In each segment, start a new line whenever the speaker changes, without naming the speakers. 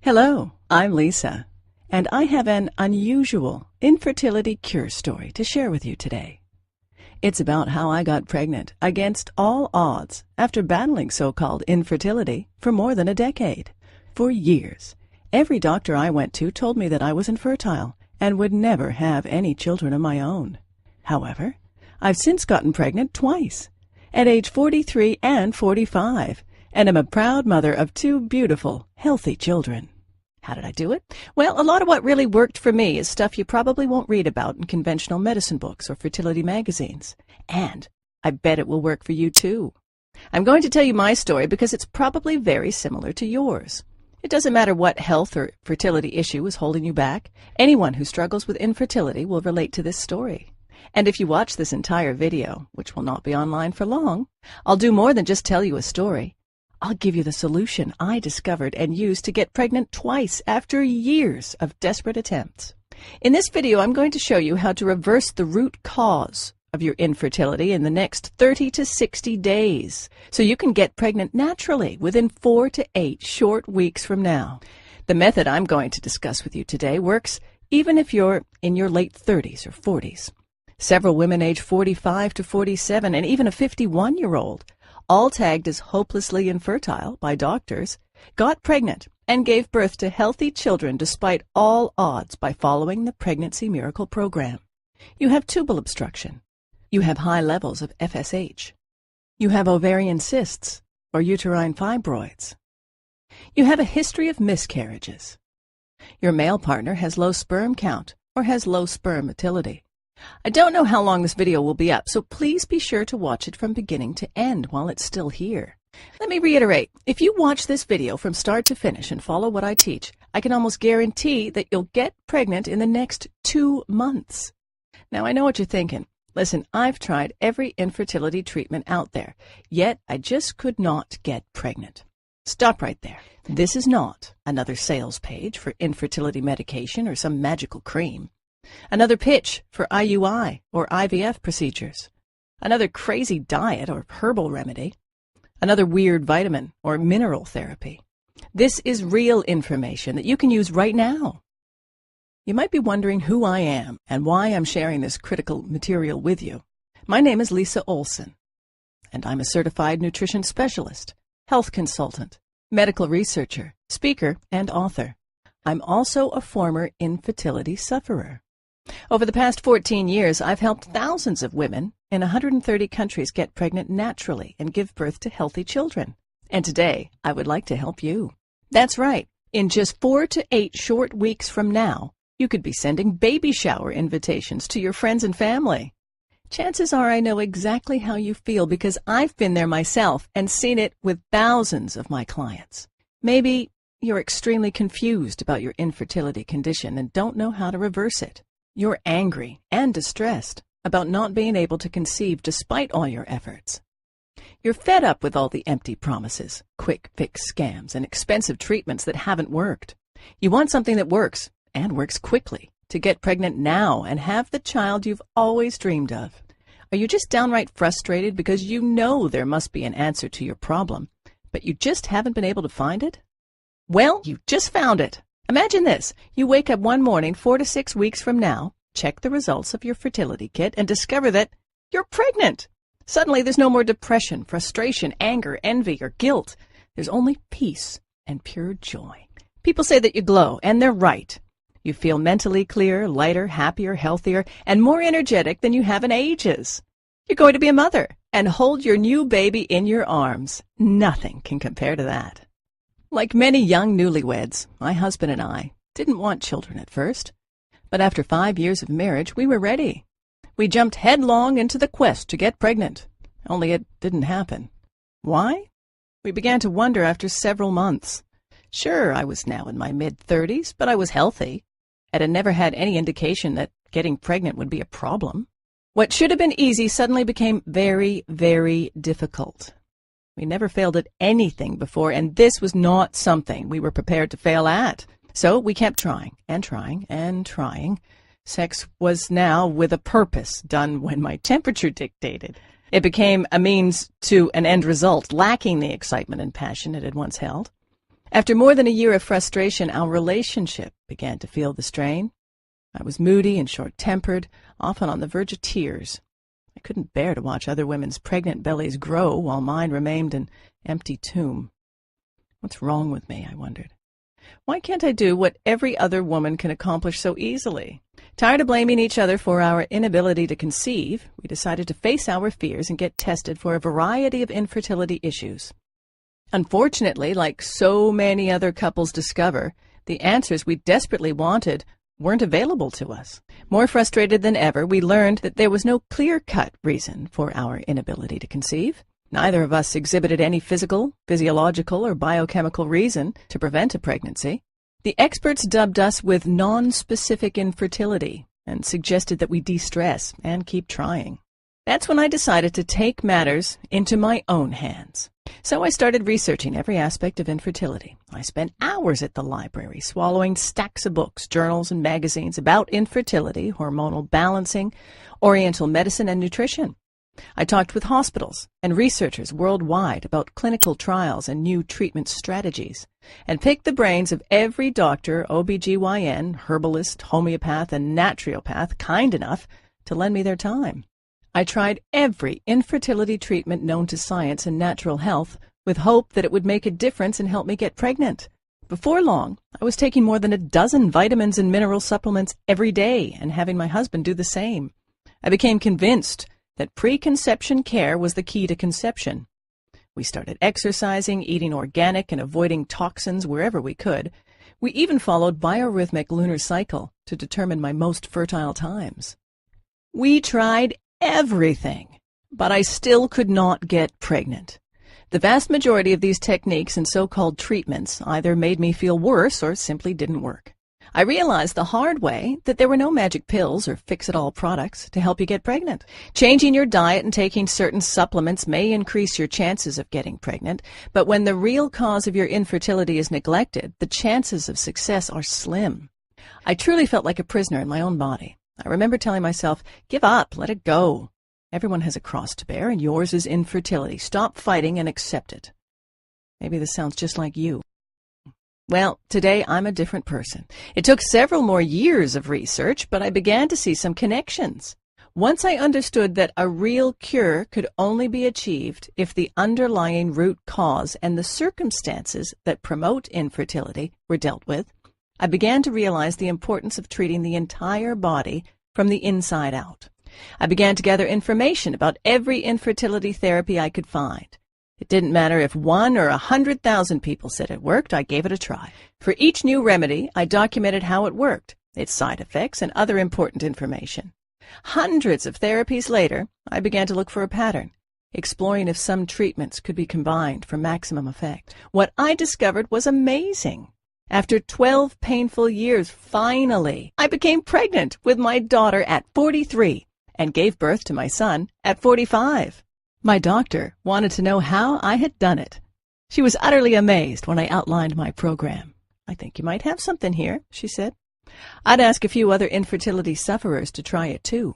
Hello, I'm Lisa, and I have an unusual infertility cure story to share with you today. It's about how I got pregnant against all odds after battling so-called infertility for more than a decade. For years, every doctor I went to told me that I was infertile and would never have any children of my own. However, I've since gotten pregnant twice, at age 43 and 45, and am a proud mother of two beautiful, healthy children. How did I do it? Well, a lot of what really worked for me is stuff you probably won't read about in conventional medicine books or fertility magazines. And I bet it will work for you too. I'm going to tell you my story because it's probably very similar to yours. It doesn't matter what health or fertility issue is holding you back. Anyone who struggles with infertility will relate to this story. And if you watch this entire video, which will not be online for long, I'll do more than just tell you a story. I'll give you the solution I discovered and used to get pregnant twice after years of desperate attempts. In this video, I'm going to show you how to reverse the root cause of your infertility in the next 30 to 60 days, so you can get pregnant naturally within 4 to 8 short weeks from now. The method I'm going to discuss with you today works even if you're in your late 30s or 40s. Several women age 45 to 47 and even a 51-year-old, all tagged as hopelessly infertile by doctors, got pregnant and gave birth to healthy children despite all odds by following the Pregnancy Miracle Program. You have tubal obstruction. You have high levels of FSH. You have ovarian cysts or uterine fibroids. You have a history of miscarriages. Your male partner has low sperm count or has low sperm motility. I don't know how long this video will be up, so please be sure to watch it from beginning to end while it's still here. Let me reiterate, if you watch this video from start to finish and follow what I teach, I can almost guarantee that you'll get pregnant in the next 2 months. Now, I know what you're thinking. Listen, I've tried every infertility treatment out there, yet I just could not get pregnant. Stop right there. This is not another sales page for infertility medication or some magical cream. Another pitch for IUI or IVF procedures. Another crazy diet or herbal remedy. Another weird vitamin or mineral therapy. This is real information that you can use right now. You might be wondering who I am and why I'm sharing this critical material with you. My name is Lisa Olson, and I'm a certified nutrition specialist, health consultant, medical researcher, speaker, and author. I'm also a former infertility sufferer. Over the past 14 years, I've helped thousands of women in 130 countries get pregnant naturally and give birth to healthy children. And today, I would like to help you. That's right. In just 4 to 8 short weeks from now, you could be sending baby shower invitations to your friends and family. Chances are I know exactly how you feel because I've been there myself and seen it with thousands of my clients. Maybe you're extremely confused about your infertility condition and don't know how to reverse it. You're angry and distressed about not being able to conceive despite all your efforts. You're fed up with all the empty promises, quick fix scams, and expensive treatments that haven't worked. You want something that works, and works quickly, to get pregnant now and have the child you've always dreamed of. Are you just downright frustrated because you know there must be an answer to your problem, but you just haven't been able to find it? Well, you just found it. Imagine this. You wake up one morning 4 to 6 weeks from now, check the results of your fertility kit, and discover that you're pregnant. Suddenly, there's no more depression, frustration, anger, envy, or guilt. There's only peace and pure joy. People say that you glow, and they're right. You feel mentally clearer, lighter, happier, healthier, and more energetic than you have in ages. You're going to be a mother and hold your new baby in your arms. Nothing can compare to that. Like many young newlyweds, my husband and I didn't want children at first, but after 5 years of marriage, we were ready. We jumped headlong into the quest to get pregnant, only it didn't happen. Why? We began to wonder after several months. Sure, I was now in my mid-30s, but I was healthy, and had never had any indication that getting pregnant would be a problem. What should have been easy suddenly became very, very difficult. We never failed at anything before, and this was not something we were prepared to fail at. So we kept trying and trying and trying. Sex was now with a purpose, done when my temperature dictated. It became a means to an end result, lacking the excitement and passion it had once held. After more than a year of frustration, our relationship began to feel the strain. I was moody and short-tempered, often on the verge of tears. I couldn't bear to watch other women's pregnant bellies grow while mine remained an empty tomb. What's wrong with me, I wondered. Why can't I do what every other woman can accomplish so easily? Tired of blaming each other for our inability to conceive, we decided to face our fears and get tested for a variety of infertility issues. Unfortunately, like so many other couples discover, the answers we desperately wanted weren't available to us. More frustrated than ever, we learned that there was no clear-cut reason for our inability to conceive. Neither of us exhibited any physical, physiological, or biochemical reason to prevent a pregnancy. The experts dubbed us with non-specific infertility and suggested that we de-stress and keep trying. That's when I decided to take matters into my own hands. So I started researching every aspect of infertility. I spent hours at the library, swallowing stacks of books, journals, and magazines about infertility, hormonal balancing, oriental medicine, and nutrition. I talked with hospitals and researchers worldwide about clinical trials and new treatment strategies, and picked the brains of every doctor, OBGYN, herbalist, homeopath, and naturopath kind enough to lend me their time. I tried every infertility treatment known to science and natural health with hope that it would make a difference and help me get pregnant. Before long, I was taking more than a dozen vitamins and mineral supplements every day and having my husband do the same. I became convinced that preconception care was the key to conception. We started exercising, eating organic, and avoiding toxins wherever we could. We even followed biorhythmic lunar cycle to determine my most fertile times. We tried everything, but I still could not get pregnant. The vast majority of these techniques and so-called treatments either made me feel worse or simply didn't work. I realized the hard way that there were no magic pills or fix-it-all products to help you get pregnant. Changing your diet and taking certain supplements may increase your chances of getting pregnant, but when the real cause of your infertility is neglected, the chances of success are slim. I truly felt like a prisoner in my own body. I remember telling myself, give up, let it go. Everyone has a cross to bear, and yours is infertility. Stop fighting and accept it. Maybe this sounds just like you. Well, today I'm a different person. It took several more years of research, but I began to see some connections. Once I understood that a real cure could only be achieved if the underlying root cause and the circumstances that promote infertility were dealt with, I began to realize the importance of treating the entire body from the inside out. I began to gather information about every infertility therapy I could find. It didn't matter if 1 or 100,000 people said it worked, I gave it a try. For each new remedy, I documented how it worked, its side effects, and other important information. Hundreds of therapies later, I began to look for a pattern, exploring if some treatments could be combined for maximum effect. What I discovered was amazing. After 12 painful years, finally, I became pregnant with my daughter at 43 and gave birth to my son at 45. My doctor wanted to know how I had done it. She was utterly amazed when I outlined my program. I think you might have something here, she said. I'd ask a few other infertility sufferers to try it too.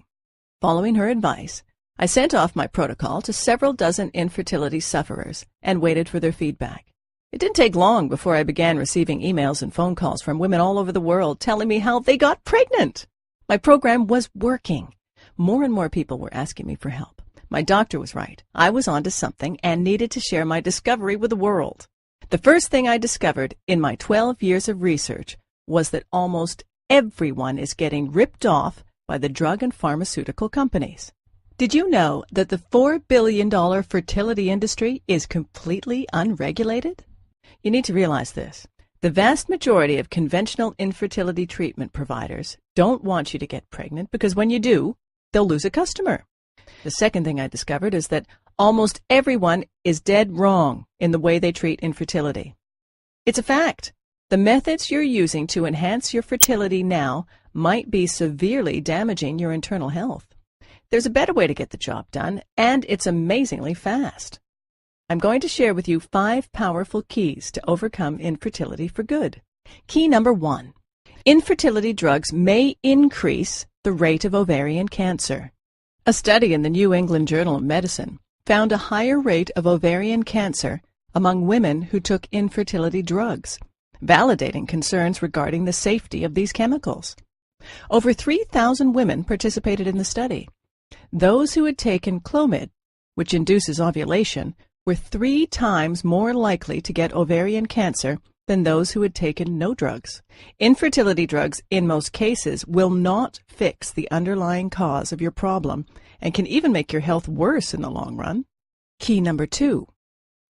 Following her advice, I sent off my protocol to several dozen infertility sufferers and waited for their feedback. It didn't take long before I began receiving emails and phone calls from women all over the world telling me how they got pregnant. My program was working. More and more people were asking me for help. My doctor was right. I was onto something and needed to share my discovery with the world. The first thing I discovered in my 12 years of research was that almost everyone is getting ripped off by the drug and pharmaceutical companies. Did you know that the $4 billion fertility industry is completely unregulated? You need to realize this. The vast majority of conventional infertility treatment providers don't want you to get pregnant because when you do, they'll lose a customer. The second thing I discovered is that almost everyone is dead wrong in the way they treat infertility. It's a fact. The methods you're using to enhance your fertility now might be severely damaging your internal health. There's a better way to get the job done, and it's amazingly fast. I'm going to share with you 5 powerful keys to overcome infertility for good. Key number 1. Infertility drugs may increase the rate of ovarian cancer. A study in the New England Journal of Medicine found a higher rate of ovarian cancer among women who took infertility drugs, validating concerns regarding the safety of these chemicals. Over 3,000 women participated in the study. Those who had taken Clomid, which induces ovulation, were 3 times more likely to get ovarian cancer than those who had taken no drugs. Infertility drugs, in most cases, will not fix the underlying cause of your problem and can even make your health worse in the long run. Key number 2.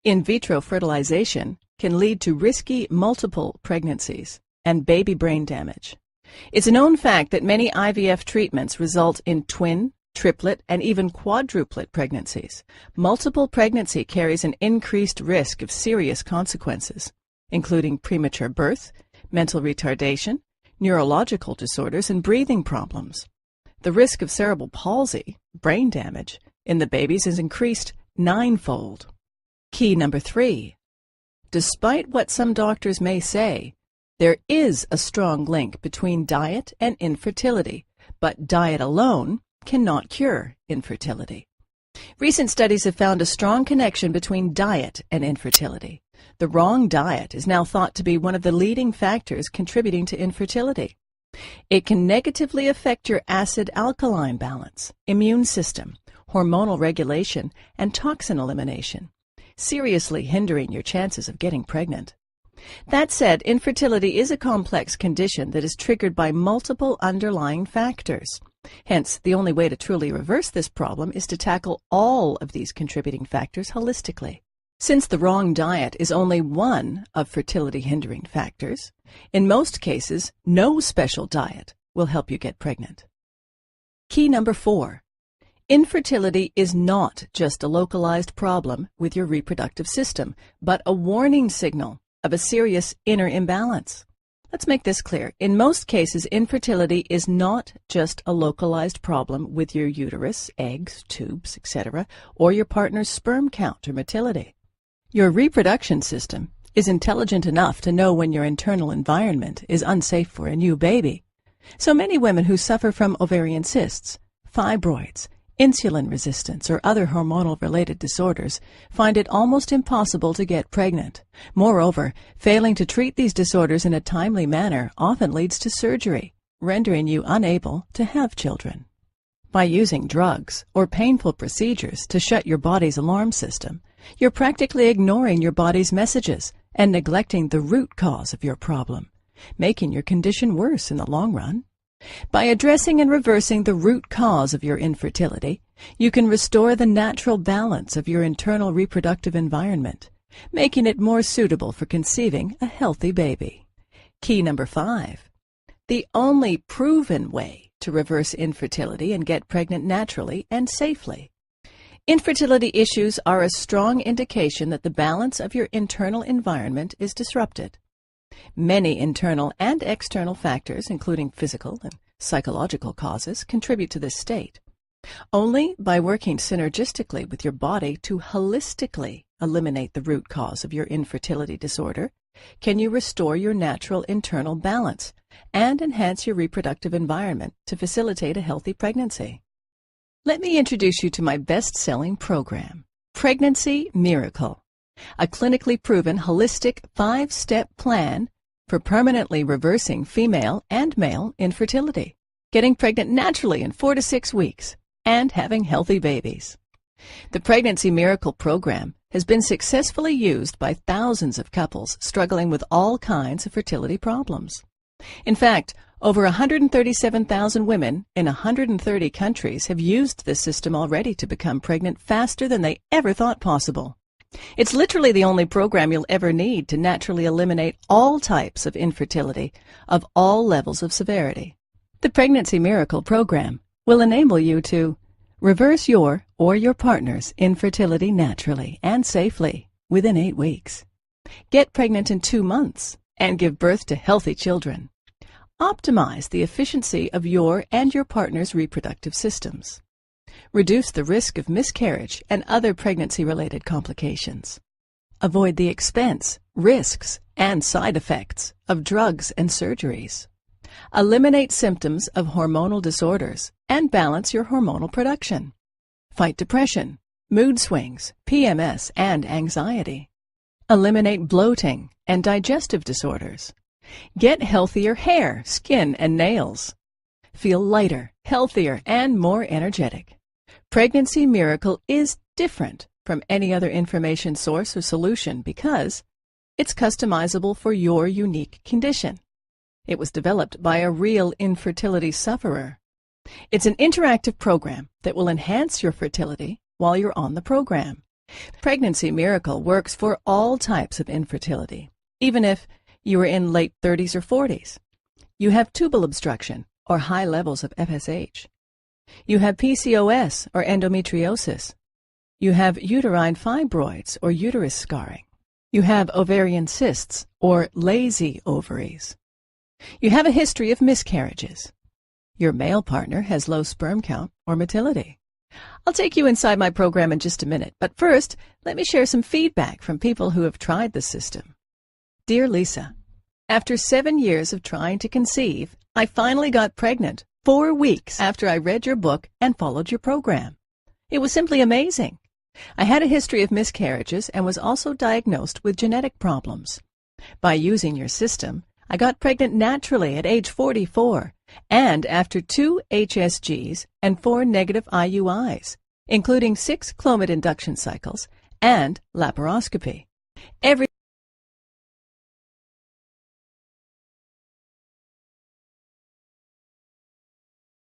In vitro fertilization can lead to risky multiple pregnancies and baby brain damage. It's a known fact that many IVF treatments result in twin, triplet, and even quadruplet pregnancies. Multiple pregnancy carries an increased risk of serious consequences, including premature birth, mental retardation, neurological disorders, and breathing problems. The risk of cerebral palsy, brain damage, in the babies is increased 9-fold. Key number 3. Despite what some doctors may say, there is a strong link between diet and infertility, but diet alone cannot cure infertility. Recent studies have found a strong connection between diet and infertility. The wrong diet is now thought to be one of the leading factors contributing to infertility. It can negatively affect your acid-alkaline balance, immune system, hormonal regulation, and toxin elimination, seriously hindering your chances of getting pregnant. That said, infertility is a complex condition that is triggered by multiple underlying factors. Hence, the only way to truly reverse this problem is to tackle all of these contributing factors holistically. Since the wrong diet is only one of fertility-hindering factors, in most cases, no special diet will help you get pregnant. Key number 4. Infertility is not just a localized problem with your reproductive system, but a warning signal of a serious inner imbalance. Let's make this clear. In most cases, infertility is not just a localized problem with your uterus, eggs, tubes, etc., or your partner's sperm count or motility. Your reproduction system is intelligent enough to know when your internal environment is unsafe for a new baby. So many women who suffer from ovarian cysts, fibroids, insulin resistance, or other hormonal-related disorders find it almost impossible to get pregnant. Moreover, failing to treat these disorders in a timely manner often leads to surgery, rendering you unable to have children. By using drugs or painful procedures to shut your body's alarm system, you're practically ignoring your body's messages and neglecting the root cause of your problem, making your condition worse in the long run. By addressing and reversing the root cause of your infertility, you can restore the natural balance of your internal reproductive environment, making it more suitable for conceiving a healthy baby. Key number 5. The only proven way to reverse infertility and get pregnant naturally and safely. Infertility issues are a strong indication that the balance of your internal environment is disrupted. Many internal and external factors, including physical and psychological causes, contribute to this state. Only by working synergistically with your body to holistically eliminate the root cause of your infertility disorder can you restore your natural internal balance and enhance your reproductive environment to facilitate a healthy pregnancy. Let me introduce you to my best-selling program, Pregnancy Miracle, a clinically proven holistic 5-step plan for permanently reversing female and male infertility, getting pregnant naturally in 4 to 6 weeks, and having healthy babies. The Pregnancy Miracle program has been successfully used by thousands of couples struggling with all kinds of fertility problems. In fact, over 137,000 women in 130 countries have used this system already to become pregnant faster than they ever thought possible. It's literally the only program you'll ever need to naturally eliminate all types of infertility of all levels of severity. The Pregnancy Miracle program will enable you to reverse your or your partner's infertility naturally and safely within 8 weeks, get pregnant in 2 months, and give birth to healthy children. Optimize the efficiency of your and your partner's reproductive systems. Reduce the risk of miscarriage and other pregnancy-related complications. Avoid the expense, risks, and side effects of drugs and surgeries. Eliminate symptoms of hormonal disorders and balance your hormonal production. Fight depression, mood swings, PMS, and anxiety. Eliminate bloating and digestive disorders. Get healthier hair, skin, and nails. Feel lighter, healthier, and more energetic. Pregnancy Miracle is different from any other information source or solution because it's customizable for your unique condition. It was developed by a real infertility sufferer. It's an interactive program that will enhance your fertility while you're on the program. Pregnancy Miracle works for all types of infertility, even if you are in late 30s or 40s. You have tubal obstruction or high levels of FSH. You have PCOS or endometriosis. You have uterine fibroids or uterus scarring. You have ovarian cysts or lazy ovaries. You have a history of miscarriages. Your male partner has low sperm count or motility. I'll take you inside my program in just a minute, but first, let me share some feedback from people who have tried the system. Dear Lisa, after 7 years of trying to conceive, I finally got pregnant 4 weeks after I read your book and followed your program. It was simply amazing. I had a history of miscarriages and was also diagnosed with genetic problems. By using your system, I got pregnant naturally at age 44 and after 2 HSGs and 4 negative IUIs, including 6 Clomid induction cycles and laparoscopy. Every